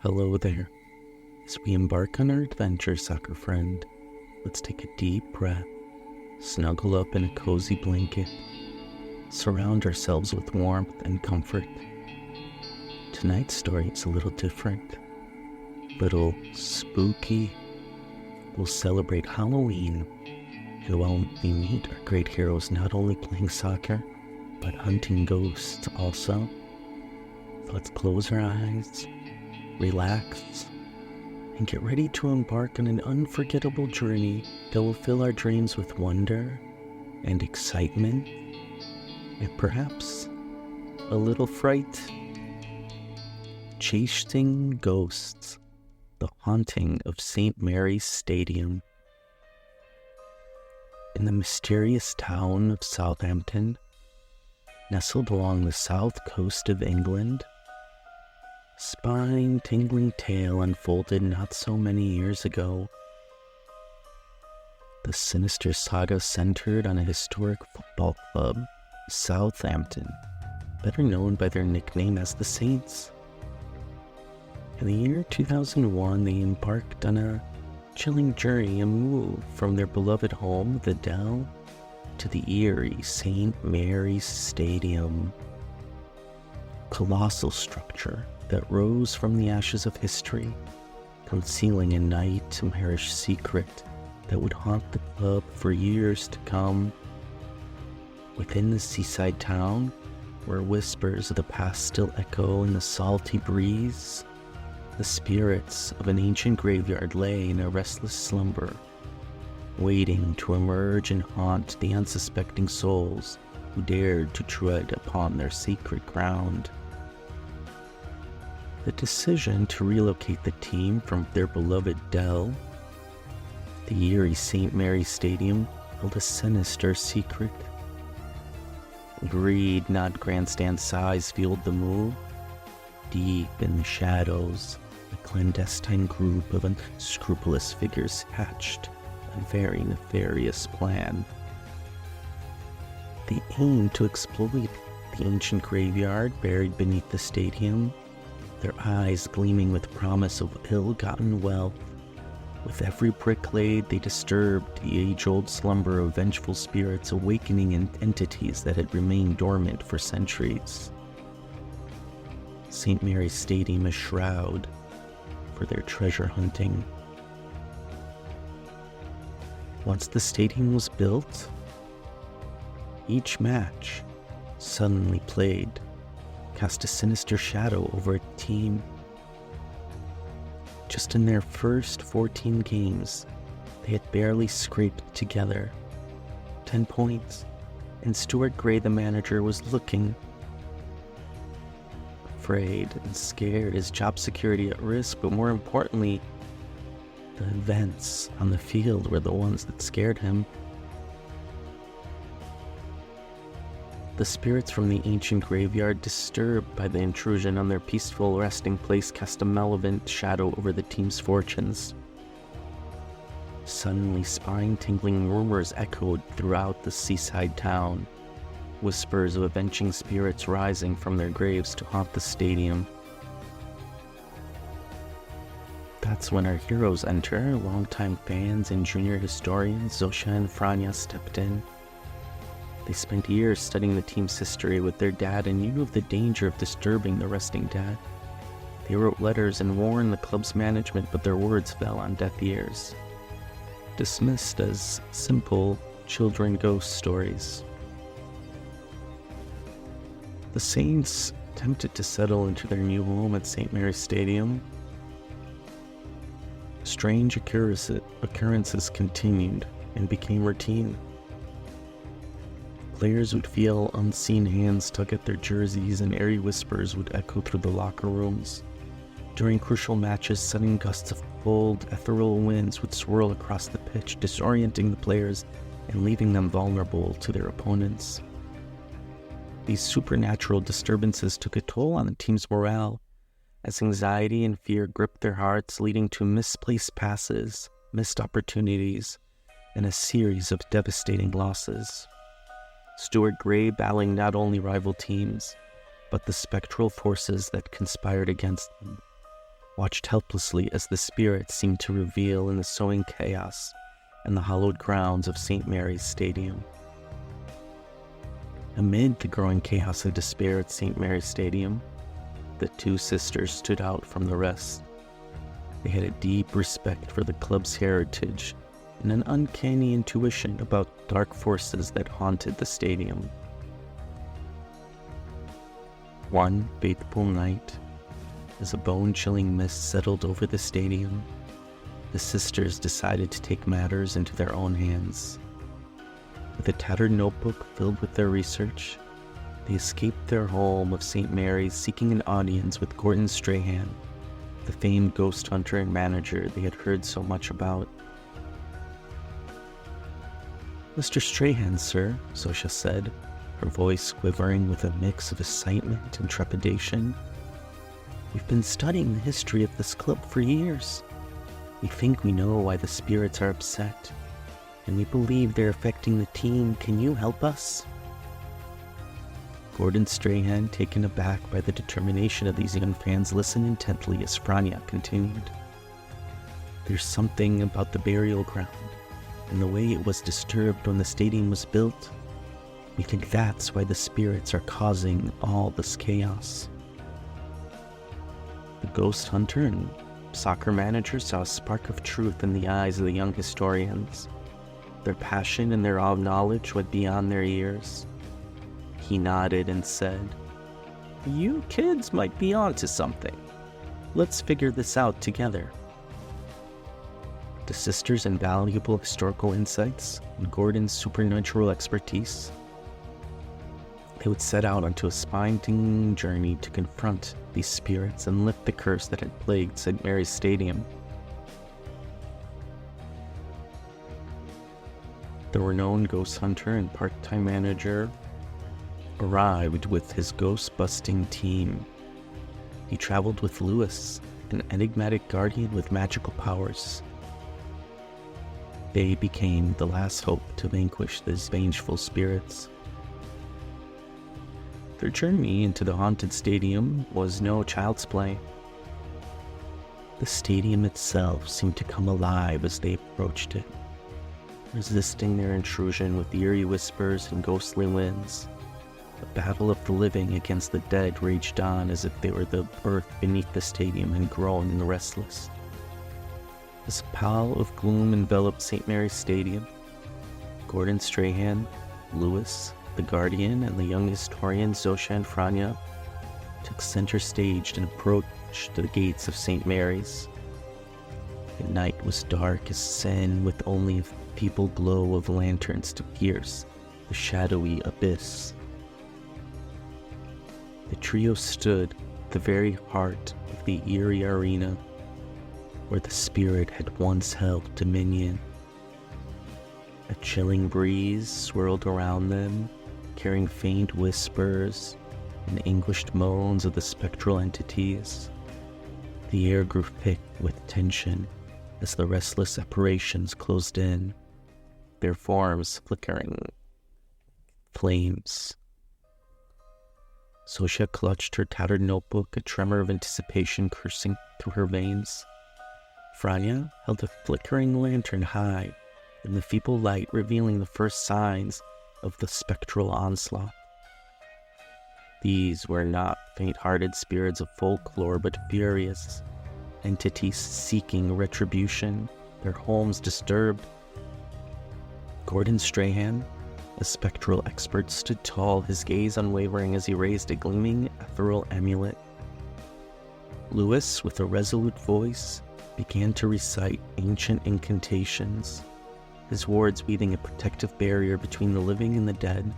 Hello there. As we embark on our adventure, soccer friend, let's take a deep breath, snuggle up in a cozy blanket, surround ourselves with warmth and comfort. Tonight's story is a little different, little spooky. We'll celebrate Halloween, and while we meet our great heroes not only playing soccer, but hunting ghosts also. So let's close our eyes, relax, and get ready to embark on an unforgettable journey that will fill our dreams with wonder and excitement, and perhaps a little fright. Chasing Ghosts, the haunting of St. Mary's Stadium. In the mysterious town of Southampton, nestled along the south coast of England, spine-tingling tale unfolded not so many years ago. The sinister saga centered on a historic football club, Southampton, better known by their nickname as the Saints. In the year 2001, they embarked on a chilling journey and moved from their beloved home, the Dell, to the eerie St. Mary's Stadium, a colossal structure that rose from the ashes of history, concealing a nightmarish secret that would haunt the club for years to come. Within the seaside town, where whispers of the past still echo in the salty breeze, the spirits of an ancient graveyard lay in a restless slumber, waiting to emerge and haunt the unsuspecting souls who dared to tread upon their sacred ground. The decision to relocate the team from their beloved Dell, the eerie St. Mary's Stadium, held a sinister secret. Greed, not grandstand size, fueled the move. Deep in the shadows, a clandestine group of unscrupulous figures hatched a very nefarious plan. They aimed to exploit the ancient graveyard buried beneath the stadium, their eyes gleaming with promise of ill-gotten wealth. With every brick laid, they disturbed the age-old slumber of vengeful spirits, awakening entities that had remained dormant for centuries. St. Mary's Stadium a shroud for their treasure hunting. Once the stadium was built, each match suddenly played cast a sinister shadow over a team. Just in their first 14 games, they had barely scraped together 10 points, and Stuart Gray, the manager, was looking afraid and scared, his job security at risk, but more importantly, the events on the field were the ones that scared him. The spirits from the ancient graveyard, disturbed by the intrusion on their peaceful resting place, cast a malevolent shadow over the team's fortunes. Suddenly, spine-tingling rumors echoed throughout the seaside town, whispers of avenging spirits rising from their graves to haunt the stadium. That's when our heroes enter. Longtime fans and junior historians Zosia and Frania stepped in. They spent years studying the team's history with their dad and knew of the danger of disturbing the resting dead. They wrote letters and warned the club's management, but their words fell on deaf ears, dismissed as simple children ghost stories. The Saints attempted to settle into their new home at St. Mary's Stadium. Strange occurrences continued and became routine. Players would feel unseen hands tug at their jerseys, and eerie whispers would echo through the locker rooms. During crucial matches, sudden gusts of cold, ethereal winds would swirl across the pitch, disorienting the players and leaving them vulnerable to their opponents. These supernatural disturbances took a toll on the team's morale, as anxiety and fear gripped their hearts, leading to misplaced passes, missed opportunities, and a series of devastating losses. Stuart Gray battling not only rival teams, but the spectral forces that conspired against them. watched helplessly as the spirits seemed to reveal in the sowing chaos and the hallowed grounds of St. Mary's Stadium. Amid the growing chaos of despair at St. Mary's Stadium, the two sisters stood out from the rest. They had a deep respect for the club's heritage and an uncanny intuition about dark forces that haunted the stadium. One fateful night, as a bone-chilling mist settled over the stadium, the sisters decided to take matters into their own hands. With a tattered notebook filled with their research, they escaped their home of St. Mary's, seeking an audience with Gordon Strachan, the famed ghost hunter and manager they had heard so much about. "Mr. Strachan, sir," Zosia said, her voice quivering with a mix of excitement and trepidation. "We've been studying the history of this club for years. We think we know why the spirits are upset, and we believe they're affecting the team. Can you help us?" Gordon Strachan, taken aback by the determination of these young fans, listened intently as Frania continued. "There's something about the burial ground and the way it was disturbed when the stadium was built. We think that's why the spirits are causing all this chaos." The ghost hunter and soccer manager saw a spark of truth in the eyes of the young historians. Their passion and their awe of knowledge went beyond their years. He nodded and said, "You kids might be onto something. Let's figure this out together." The sisters' invaluable historical insights and Gordon's supernatural expertise, they would set out onto a spine-tingling journey to confront these spirits and lift the curse that had plagued St. Mary's Stadium. The renowned ghost hunter and part-time manager arrived with his ghost-busting team. He traveled with Lois, an enigmatic guardian with magical powers. They became the last hope to vanquish these vengeful spirits. Their journey into the haunted stadium was no child's play. The stadium itself seemed to come alive as they approached it, resisting their intrusion with eerie whispers and ghostly winds. The battle of the living against the dead raged on as if they were the earth beneath the stadium and grown in the restless. As a pall of gloom enveloped St. Mary's Stadium, Gordon Strachan, Lois, the Guardian, and the young historian Zosia and Frania took center stage and approached the gates of St. Mary's. The night was dark as sin, with only a feeble glow of lanterns to pierce the shadowy abyss. The trio stood at the very heart of the eerie arena, where the spirit had once held dominion. A chilling breeze swirled around them, carrying faint whispers and anguished moans of the spectral entities. The air grew thick with tension as the restless apparitions closed in, their forms flickering flames. Zosia clutched her tattered notebook, a tremor of anticipation coursing through her veins. Frania held a flickering lantern high in the feeble light, revealing the first signs of the spectral onslaught. These were not faint-hearted spirits of folklore, but furious entities seeking retribution, their homes disturbed. Gordon Strachan, a spectral expert, stood tall, his gaze unwavering as he raised a gleaming ethereal amulet. Lois, with a resolute voice, began to recite ancient incantations, his words weaving a protective barrier between the living and the dead.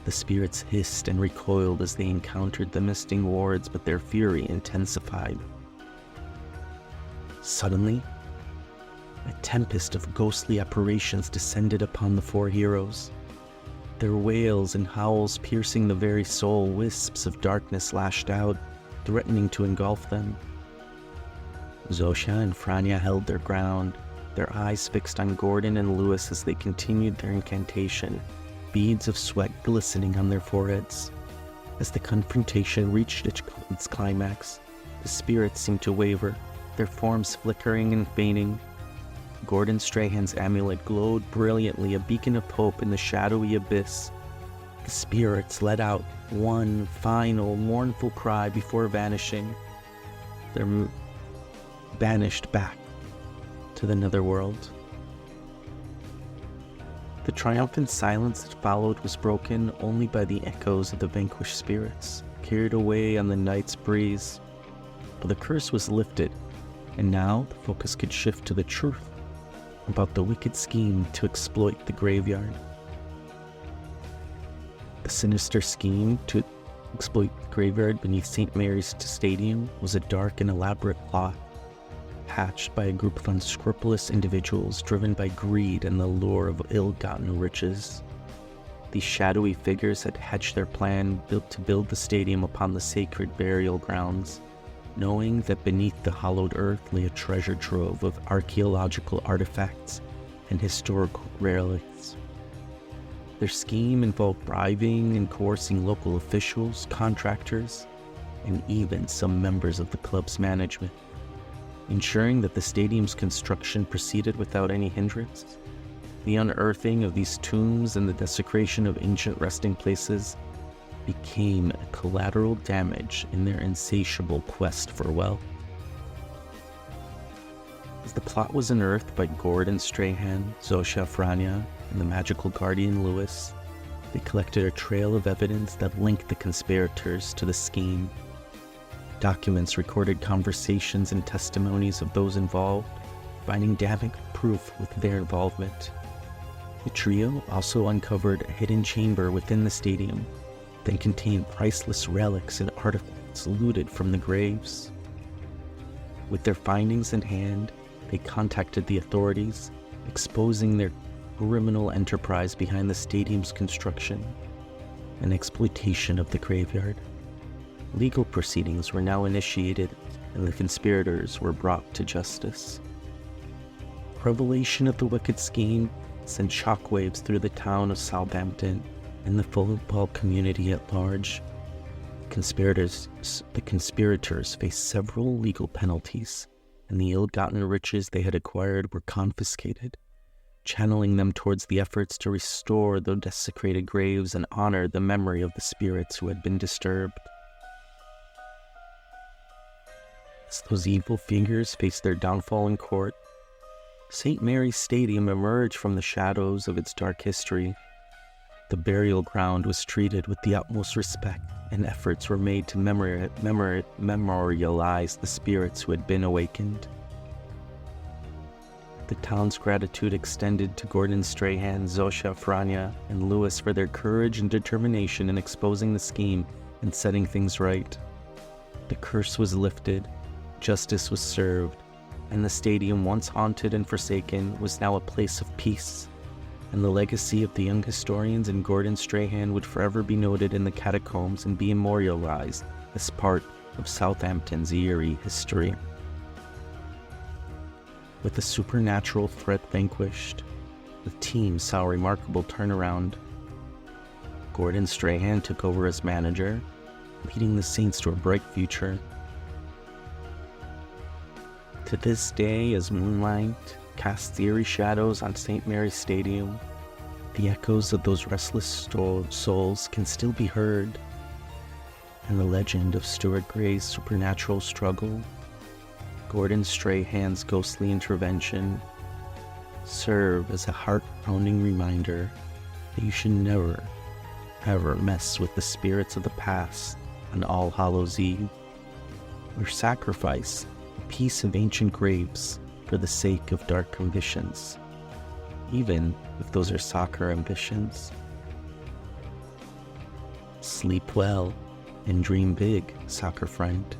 The spirits hissed and recoiled as they encountered the misting wards, but their fury intensified. Suddenly, a tempest of ghostly apparitions descended upon the four heroes, their wails and howls piercing the very soul. Wisps of darkness lashed out, threatening to engulf them. Zosia and Frania held their ground, their eyes fixed on Gordon and Lois as they continued their incantation, beads of sweat glistening on their foreheads. As the confrontation reached its climax, The spirits seemed to waver, their forms flickering and fading. Gordon Strachan's amulet glowed brilliantly, a beacon of hope in the shadowy abyss. The spirits let out one final mournful cry before vanishing. They're banished back to the netherworld. The triumphant silence that followed was broken only by the echoes of the vanquished spirits, carried away on the night's breeze. But the curse was lifted, and now the focus could shift to the truth about the wicked scheme to exploit the graveyard. The sinister scheme to exploit the graveyard beneath St. Mary's Stadium was a dark and elaborate plot, hatched by a group of unscrupulous individuals driven by greed and the lure of ill-gotten riches. These shadowy figures had hatched their plan to build the stadium upon the sacred burial grounds, knowing that beneath the hollowed earth lay a treasure trove of archaeological artifacts and historical relics. Their scheme involved bribing and coercing local officials, contractors, and even some members of the club's management, ensuring that the stadium's construction proceeded without any hindrance. The unearthing of these tombs and the desecration of ancient resting places became a collateral damage in their insatiable quest for wealth. As the plot was unearthed by Gordon Strachan, Zosia and Frania, and the magical guardian Lois, they collected a trail of evidence that linked the conspirators to the scheme. Documents recorded conversations and testimonies of those involved, finding damning proof with their involvement. The trio also uncovered a hidden chamber within the stadium that contained priceless relics and artifacts looted from the graves. With their findings in hand, they contacted the authorities, exposing their criminal enterprise behind the stadium's construction and exploitation of the graveyard. Legal proceedings were now initiated, and the conspirators were brought to justice. Revelation of the wicked scheme sent shockwaves through the town of Southampton and the football community at large. The conspirators faced several legal penalties, and the ill-gotten riches they had acquired were confiscated, channeling them towards the efforts to restore the desecrated graves and honor the memory of the spirits who had been disturbed. As those evil figures faced their downfall in court, St. Mary's Stadium emerged from the shadows of its dark history. The burial ground was treated with the utmost respect, and efforts were made to memorialize the spirits who had been awakened. The town's gratitude extended to Gordon Strachan, Zosia and Frania, and Lois for their courage and determination in exposing the scheme and setting things right. The curse was lifted, justice was served, and the stadium, once haunted and forsaken, was now a place of peace, and the legacy of the young historians and Gordon Strachan would forever be noted in the catacombs and be memorialized as part of Southampton's eerie history. With the supernatural threat vanquished, the team saw a remarkable turnaround. Gordon Strachan took over as manager, leading the Saints to a bright future. To this day, as moonlight casts eerie shadows on St. Mary's Stadium, the echoes of those restless souls can still be heard, and the legend of Stuart Gray's supernatural struggle, Gordon Strachan's ghostly intervention, serve as a heart-pounding reminder that you should never, ever mess with the spirits of the past on All Hallows Eve, or sacrifice a piece of ancient graves for the sake of dark ambitions, even if those are soccer ambitions. Sleep well and dream big, soccer friend.